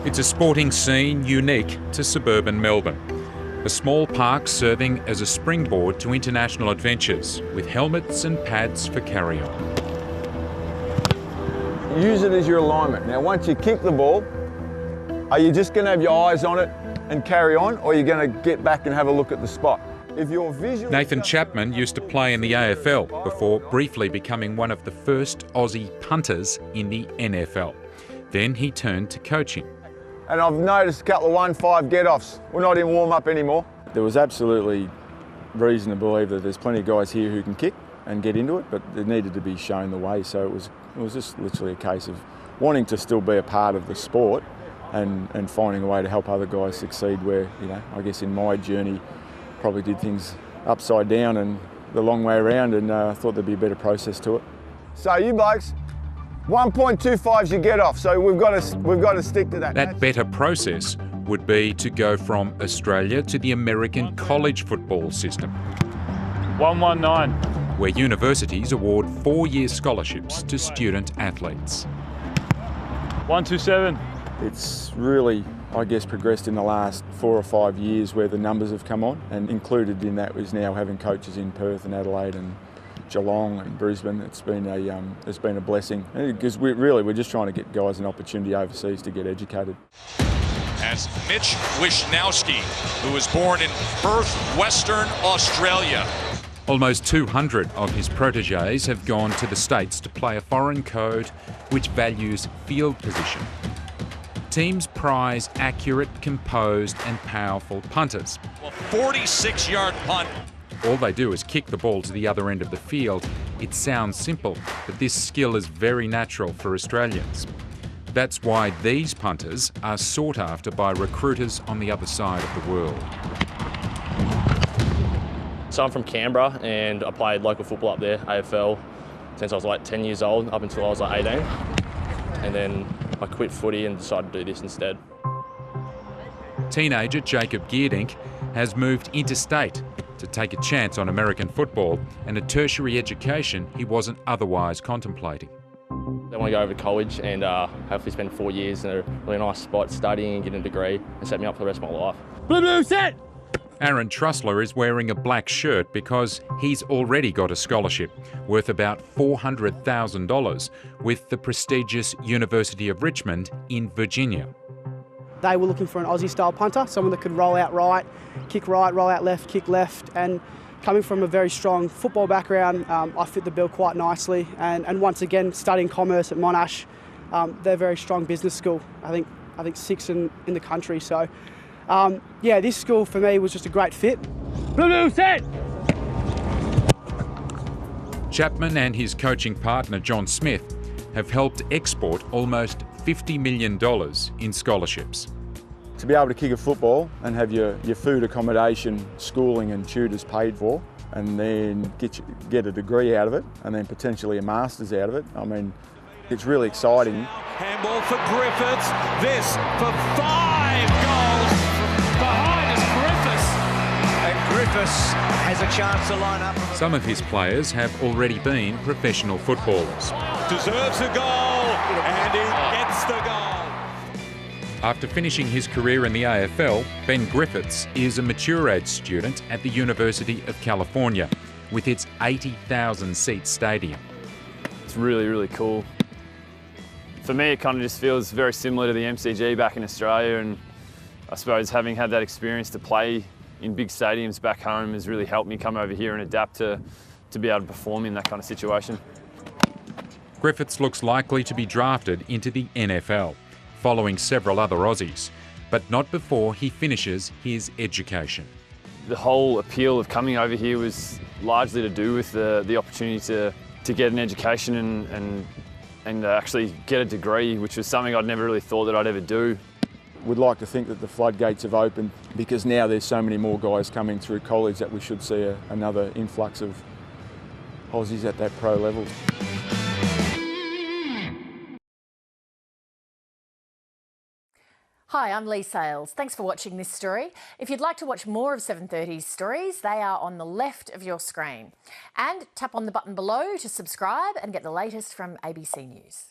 It's a sporting scene unique to suburban Melbourne. A small park serving as a springboard to international adventures with helmets and pads for carry-on. Use it as your alignment. Now, once you kick the ball, are you just going to have your eyes on it and carry on, or are you going to get back and have a look at the spot? If you're visually... Nathan Chapman used to play in the AFL before briefly becoming one of the first Aussie punters in the NFL. Then he turned to coaching. And I've noticed a couple of 1-5 get-offs. We're not in warm-up anymore. There was absolutely reason to believe that there's plenty of guys here who can kick and get into it, but it needed to be shown the way. So it was just literally a case of wanting to still be a part of the sport and finding a way to help other guys succeed where, you know, I guess in my journey probably did things upside down and the long way around, and thought there'd be a better process to it. So you blokes, 1.25 is your get-off, so we've got to stick to that. That better process would be to go from Australia to the American college football system. 119. Where universities award 4-year scholarships to student athletes. 127. It's really, I guess, progressed in the last 4 or 5 years where the numbers have come on, and included in that was now having coaches in Perth and Adelaide and Geelong and Brisbane. It's been a blessing, because we're just trying to get guys an opportunity overseas to get educated. As Mitch Wishnowski, who was born in Perth, Western Australia. Almost 200 of his proteges have gone to the States to play a foreign code which values field position. Teams prize accurate, composed and powerful punters. A 46-yard punt. All they do is kick the ball to the other end of the field. It sounds simple, but this skill is very natural for Australians. That's why these punters are sought after by recruiters on the other side of the world. So I'm from Canberra and I played local football up there, AFL, since I was like 10 years old up until I was like 18. And then I quit footy and decided to do this instead. Teenager Jacob Geerdink has moved interstate to take a chance on American football and a tertiary education he wasn't otherwise contemplating. I want to go over to college and hopefully spend 4 years in a really nice spot studying and getting a degree and set me up for the rest of my life. Blue, set! Aaron Trussler is wearing a black shirt because he's already got a scholarship worth about $400,000 with the prestigious University of Richmond in Virginia. They were looking for an Aussie-style punter, someone that could roll out right, roll out left, kick left, and coming from a very strong football background, I fit the bill quite nicely. And once again, studying commerce at Monash, they're a very strong business school. I think 6th in the country. So, yeah, this school for me was just a great fit. Blue, set! Chapman and his coaching partner John Smith have helped export almost $50 million in scholarships. To be able to kick a football and have your food, accommodation, schooling and tutors paid for, and then get a degree out of it, and then potentially a master's out of it, I mean, it's really exciting. Handball for Griffiths. This for 5 goals. Behind is Griffiths. And Griffiths has a chance to line up. Some of his players have already been professional footballers. Deserves a goal, and he gets the goal. After finishing his career in the AFL, Ben Griffiths is a mature-age student at the University of California with its 80,000-seat stadium. It's really, really cool. For me, it kind of just feels very similar to the MCG back in Australia, and I suppose having had that experience to play in big stadiums back home has really helped me come over here and adapt to be able to perform in that kind of situation. Griffiths looks likely to be drafted into the NFL, following several other Aussies, but not before he finishes his education. The whole appeal of coming over here was largely to do with the opportunity to get an education and actually get a degree, which was something I'd never really thought that I'd ever do. We'd like to think that the floodgates have opened, because now there's so many more guys coming through college that we should see another influx of Aussies at that pro level. Hi, I'm Lee Sales. Thanks for watching this story. If you'd like to watch more of 7:30's stories, they are on the left of your screen. And tap on the button below to subscribe and get the latest from ABC News.